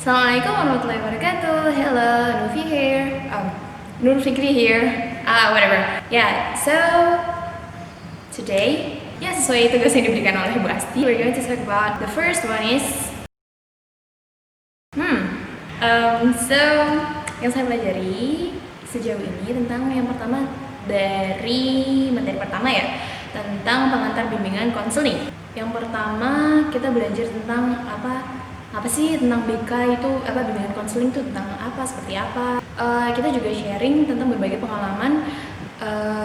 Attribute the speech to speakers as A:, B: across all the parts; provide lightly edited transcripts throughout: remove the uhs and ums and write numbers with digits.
A: Assalamualaikum warahmatullahi wabarakatuh. Hello, Nufi here. Nur Fikri here. Whatever. Yeah. So today, sesuai tugas yang diberikan oleh Bu Asti, we're going to talk about the first one is so yang saya pelajari sejauh ini tentang yang pertama dari materi pertama ya, tentang pengantar bimbingan konseling. Yang pertama kita belajar tentang apa sih tentang BK itu, bimbingan konseling itu tentang apa, seperti apa. Kita juga sharing tentang berbagai pengalaman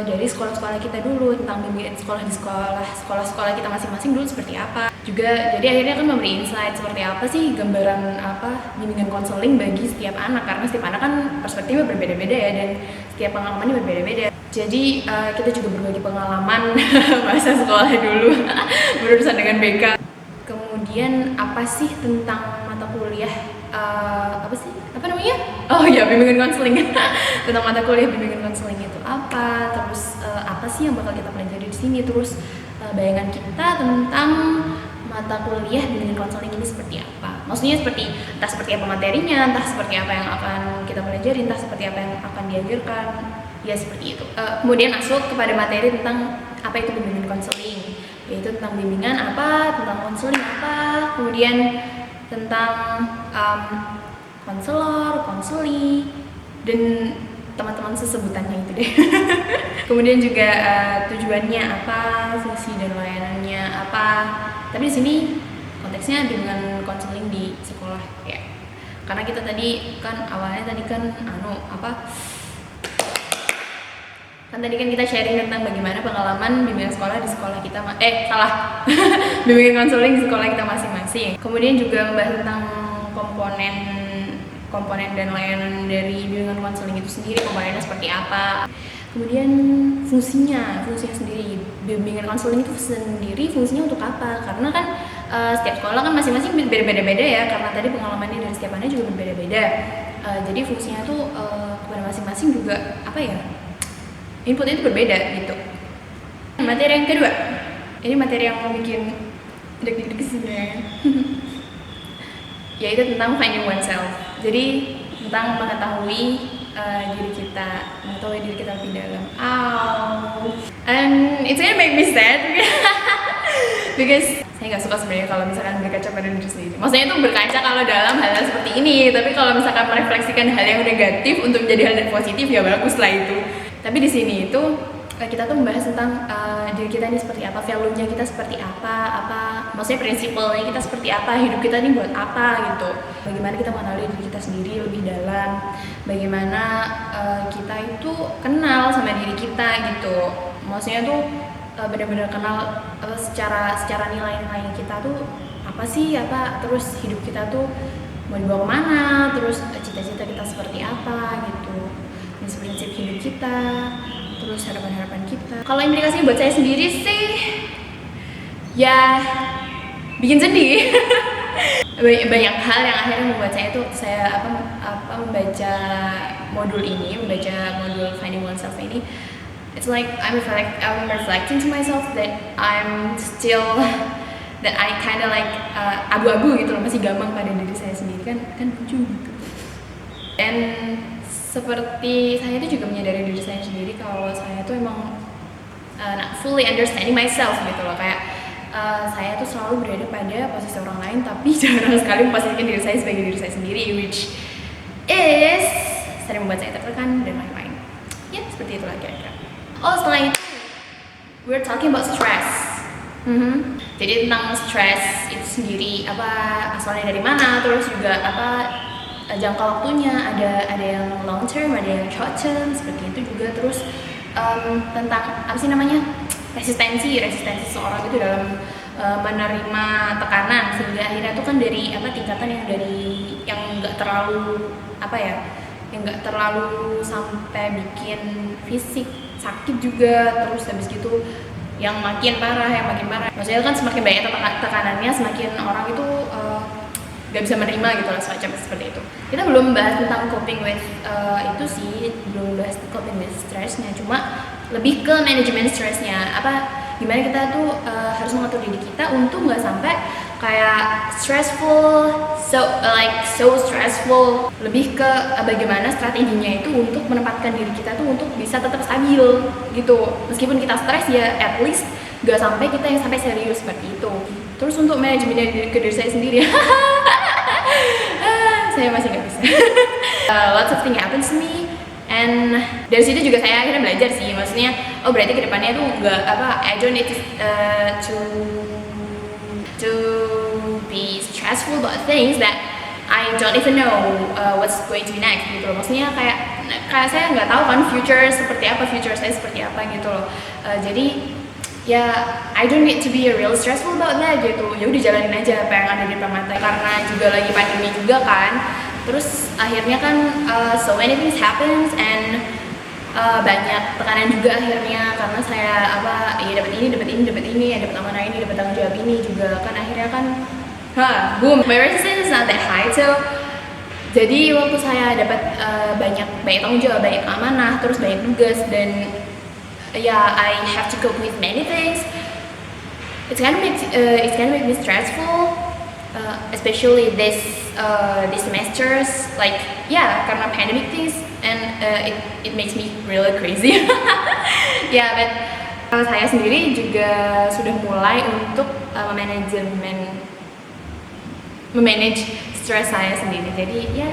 A: dari sekolah-sekolah kita dulu, tentang bimbingan sekolah di sekolah kita masing-masing dulu seperti apa. Juga jadi akhirnya kan memberi insight seperti apa sih gambaran bimbingan konseling bagi setiap anak, karena setiap anak kan perspektifnya berbeda-beda ya, dan setiap pengalamannya berbeda-beda. Jadi kita juga berbagi pengalaman masa sekolah dulu berurusan dengan BK. Kemudian apa sih tentang mata kuliah bimbingan konseling tentang mata kuliah bimbingan konseling itu apa, terus apa sih yang bakal kita pelajari di sini, terus bayangan kita tentang mata kuliah bimbingan konseling ini seperti apa. Maksudnya entah seperti apa materinya, entah seperti apa yang akan kita pelajari, entah seperti apa yang akan diajarkan, ya seperti itu. Kemudian masuk kepada materi tentang apa itu bimbingan konseling, yaitu tentang bimbingan apa, tentang konseling apa, kemudian tentang konselor, konseli, dan teman-teman sesebutannya itu deh. Kemudian juga tujuannya apa, fungsi dan layanannya apa. Tapi di sini konteksnya dengan konseling di sekolah ya. Karena kita tadi kan awalnya tadi kan kita sharing tentang bagaimana pengalaman bimbingan sekolah di sekolah kita bimbingan konseling di sekolah kita masing-masing. Kemudian juga membahas tentang komponen dan layanan dari bimbingan konseling itu sendiri, komponennya seperti apa. Kemudian fungsinya sendiri, bimbingan konseling itu sendiri fungsinya untuk apa, karena kan setiap sekolah kan masing-masing berbeda-beda ya, karena tadi pengalamannya dari setiap anak juga berbeda-beda. Jadi fungsinya tuh kepada masing-masing juga inputnya itu berbeda gitu. Materi yang kedua, ini materi yang mau bikin deg-deg sebenarnya. Yaitu tentang finding oneself. Jadi tentang mengetahui diri kita lebih dalam. And it's gonna make me sad because saya nggak suka sebenarnya kalau misalkan berkaca pada diri sendiri. Maksudnya itu berkaca kalau dalam hal seperti ini, tapi kalau misalkan merefleksikan hal yang negatif untuk menjadi hal yang positif ya bagus lah itu. Tapi di sini itu kita tuh membahas tentang diri kita ini seperti apa, value-nya kita seperti apa, maksudnya prinsipalnya kita seperti apa, hidup kita ini buat apa gitu. Bagaimana kita mengenali diri kita sendiri lebih dalam, bagaimana kita itu kenal sama diri kita gitu. Maksudnya tuh benar-benar kenal secara nilai-nilai kita tuh apa sih, terus hidup kita tuh mau dibawa kemana, terus cita-cita kita seperti apa gitu, prinsip hidup kita, terus harapan-harapan kita. Kalau implikasinya buat saya sendiri sih ya bikin sedih. Banyak hal yang akhirnya membuat saya membaca modul Finding Oneself ini. It's like I'm reflecting to myself that I kind of like abu-abu gitu loh, masih gampang pada diri saya sendiri kan lucu gitu. Dan seperti saya itu juga menyadari diri saya sendiri kalau saya tuh emang not fully understanding myself gitu loh, kayak saya tuh selalu berada pada posisi orang lain tapi jarang sekali memposisikan diri saya sebagai diri saya sendiri, which is sering membuat saya tertekan dan lain-lain. Ya seperti itulah kira-kira. Setelah itu we're talking about stress. Jadi tentang stress itu sendiri, asalnya dari mana, terus juga jangka waktunya, ada yang long term, ada yang short term, seperti itu juga. Terus tentang resistensi seseorang itu dalam menerima tekanan, sehingga akhirnya itu kan dari tingkatan yang nggak terlalu sampai bikin fisik sakit juga, terus habis gitu yang makin parah. Maksudnya kan semakin banyak tekanannya, semakin orang itu gak bisa menerima gitu lah, semacam seperti itu. Kita belum bahas tentang coping with belum bahas coping with stressnya, cuma lebih ke manajemen stressnya. Gimana kita tuh harus mengatur diri kita untuk nggak sampai kayak stressful, so stressful. Lebih ke bagaimana strateginya itu untuk menempatkan diri kita tuh untuk bisa tetap stabil gitu. Meskipun kita stres ya at least gak sampai kita yang sampai serius seperti itu. Terus untuk manajemen ke diri saya sendiri saya masih gak bisa. Lots of things happen to me, and dari situ juga saya akhirnya belajar sih, maksudnya oh berarti kedepannya tuh nggak I don't need to be stressful about things that I don't even know what's going to be next gitu loh. Maksudnya kayak saya nggak tahu kan future saya seperti apa gitu loh. Jadi ya I don't need to be real stressful about that gitu. Ya udah jalanin aja apa yang ada di depan mata, karena juga lagi pandemi juga kan. Terus akhirnya kan so many things happens, and banyak tekanan juga akhirnya, karena saya dapat ini, dapat amanah ini, dapat tanggung jawab ini juga kan, akhirnya kan boom, my resistance is not that high. So jadi waktu saya dapat banyak tanggung jawab, banyak amanah, terus banyak tugas, dan I have to cope with many things. It's gonna make me stressful, especially this semesters, karena pandemic things, and it makes me really crazy. But saya sendiri juga sudah mulai untuk memanage stress saya sendiri. Jadi ya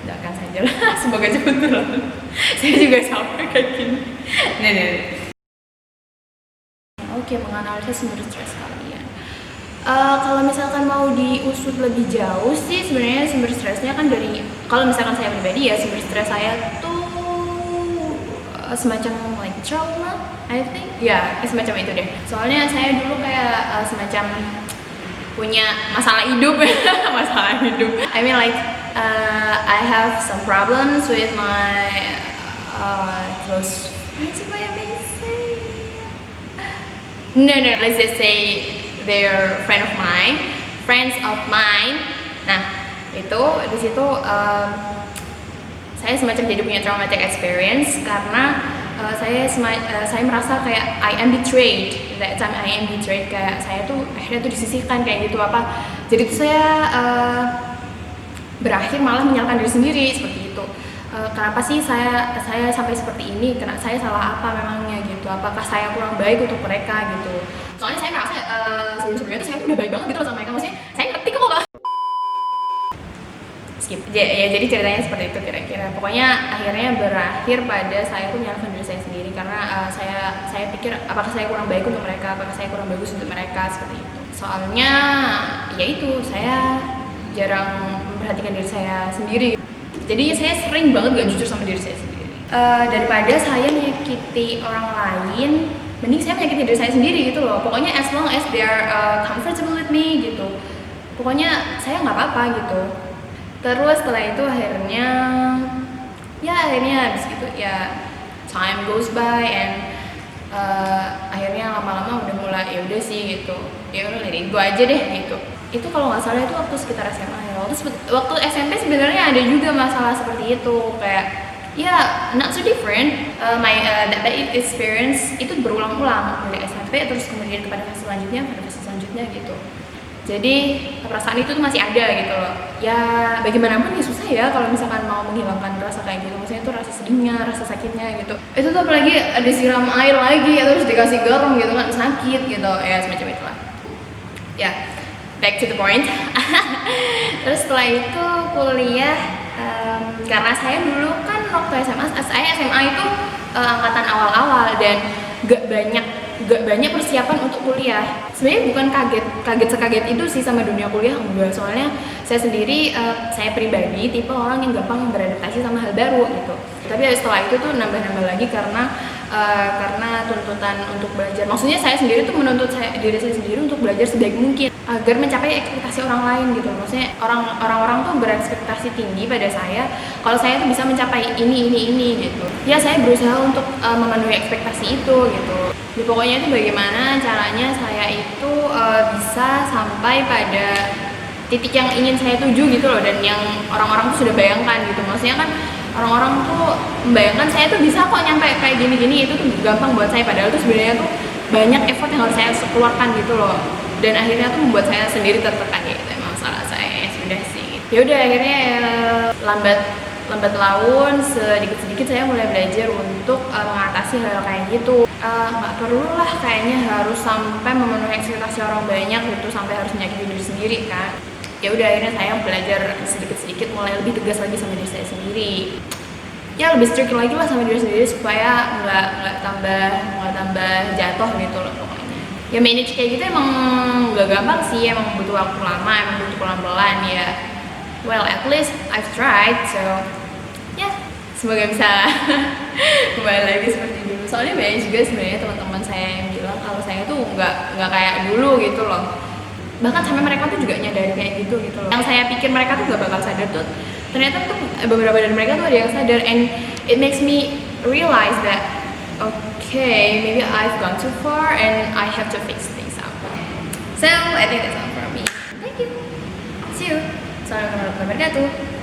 A: doakan saja lah, semoga cepat berlalu. Saya juga sama kayak gini. Oke, menganalisis sumber stres kalian. Kalau misalkan mau diusut lebih jauh sih, sebenarnya sumber stresnya kan dari, kalau misalkan saya pribadi ya, sumber stres saya tuh semacam trauma, I think. Ya, semacam itu deh. Soalnya saya dulu kayak semacam punya masalah hidup. Masalah hidup. I mean I have some problems with my close friends, if I may say. No, let's just say they're friends of mine. Nah, itu di situ saya semacam jadi punya traumatic experience, karena saya merasa kayak I am betrayed. That time I am betrayed, kayak saya tuh akhirnya tuh disisihkan kayak gitu apa. Jadi tuh saya berakhir malah menyalahkan diri sendiri seperti itu. Kenapa sih saya sampai seperti ini? Saya salah apa memangnya gitu? Apakah saya kurang baik untuk mereka gitu? Soalnya saya merasa sebelumnya tuh saya udah baik banget gitu loh sama mereka. Maksudnya saya ngerti kok skip. Ya jadi ceritanya seperti itu kira-kira. Pokoknya akhirnya berakhir pada saya tuh menyalahkan diri saya sendiri, karena saya pikir apakah saya kurang baik untuk mereka? Apakah saya kurang bagus untuk mereka? Seperti itu. Soalnya ya itu, saya jarang memperhatikan diri saya sendiri. Jadi saya sering banget gak jujur sama diri saya sendiri. Daripada saya menyakiti orang lain, mending saya menyakiti diri saya sendiri gitu loh. Pokoknya as long as they are comfortable with me gitu, pokoknya saya nggak apa-apa gitu. Terus setelah itu akhirnya habis gitu ya, time goes by, and akhirnya lama-lama udah mulai ya udah sih gitu, ya udah let it go aja deh gitu. Itu kalau nggak salah itu waktu sekitar SMA ya. Waktu SMP sebenarnya ada juga masalah seperti itu, kayak not so different. That bad experience itu berulang-ulang dari SMP terus kemudian pada fase selanjutnya gitu. Jadi perasaan itu tuh masih ada gitu loh. Ya bagaimanapun ya susah ya kalau misalkan mau menghilangkan rasa kayak gitu. Maksudnya itu rasa sedihnya, rasa sakitnya gitu. Itu tuh apalagi disiram air lagi atau terus dikasih garam gitu kan, sakit gitu. Ya semacam itulah. Ya, back to the point. Terus setelah itu kuliah, karena saya dulu kan waktu SMA itu angkatan awal-awal, dan gak banyak persiapan untuk kuliah. Sebenarnya bukan kaget sekaget itu sih sama dunia kuliah, enggak. Soalnya saya sendiri, saya pribadi tipe orang yang gampang beradaptasi sama hal baru gitu. Tapi setelah itu tuh nambah lagi karena tuntutan untuk belajar. Maksudnya saya sendiri tuh menuntut diri saya sendiri untuk belajar sebaik mungkin agar mencapai ekspektasi orang lain gitu. Maksudnya orang-orang tuh berekspektasi tinggi pada saya kalau saya tuh bisa mencapai ini gitu. Ya saya berusaha untuk memenuhi ekspektasi itu gitu. Ya, pokoknya itu bagaimana caranya saya itu bisa sampai pada titik yang ingin saya tuju gitu loh, dan yang orang-orang tuh sudah bayangkan gitu. Maksudnya kan orang-orang tuh membayangkan saya tuh bisa kok nyampe kayak gini-gini, itu tuh gampang buat saya, padahal tuh sebenarnya tuh banyak effort yang harus saya keluarkan gitu loh. dan akhirnya tuh membuat saya sendiri tertekan ya, itu emang salah saya. Sudah sih, ya udah akhirnya lambat laun sedikit saya mulai belajar untuk mengatasi hal kayak gitu. Nggak perlu lah kayaknya harus sampai memenuhi ekspektasi orang banyak gitu, sampai harus menyakiti diri sendiri kan. Ya udah akhirnya saya belajar sedikit mulai lebih tegas lagi sama diri saya sendiri, ya lebih strict lagi lah sama diri sendiri supaya nggak tambah jatuh gitu loh pokoknya. Ya manage kayak gitu emang nggak gampang sih, emang butuh waktu lama, emang butuh pelan-pelan ya. Well, at least I've tried, so ya semoga bisa kembali lagi seperti dulu. Soalnya banyak juga sebenarnya teman-teman saya yang bilang kalau saya tuh nggak kayak dulu gitu loh. Bahkan sampai mereka tuh juga nyadari kayak gitu loh. Yang saya pikir mereka tuh gak bakal sadar tuh ternyata tuh beberapa dari mereka tuh ada yang sadar, and it makes me realize that okay, maybe I've gone too far and I have to fix things up. So I think that's all for me. Thank you. See you. Assalamualaikum warahmatullahi wabarakatuh.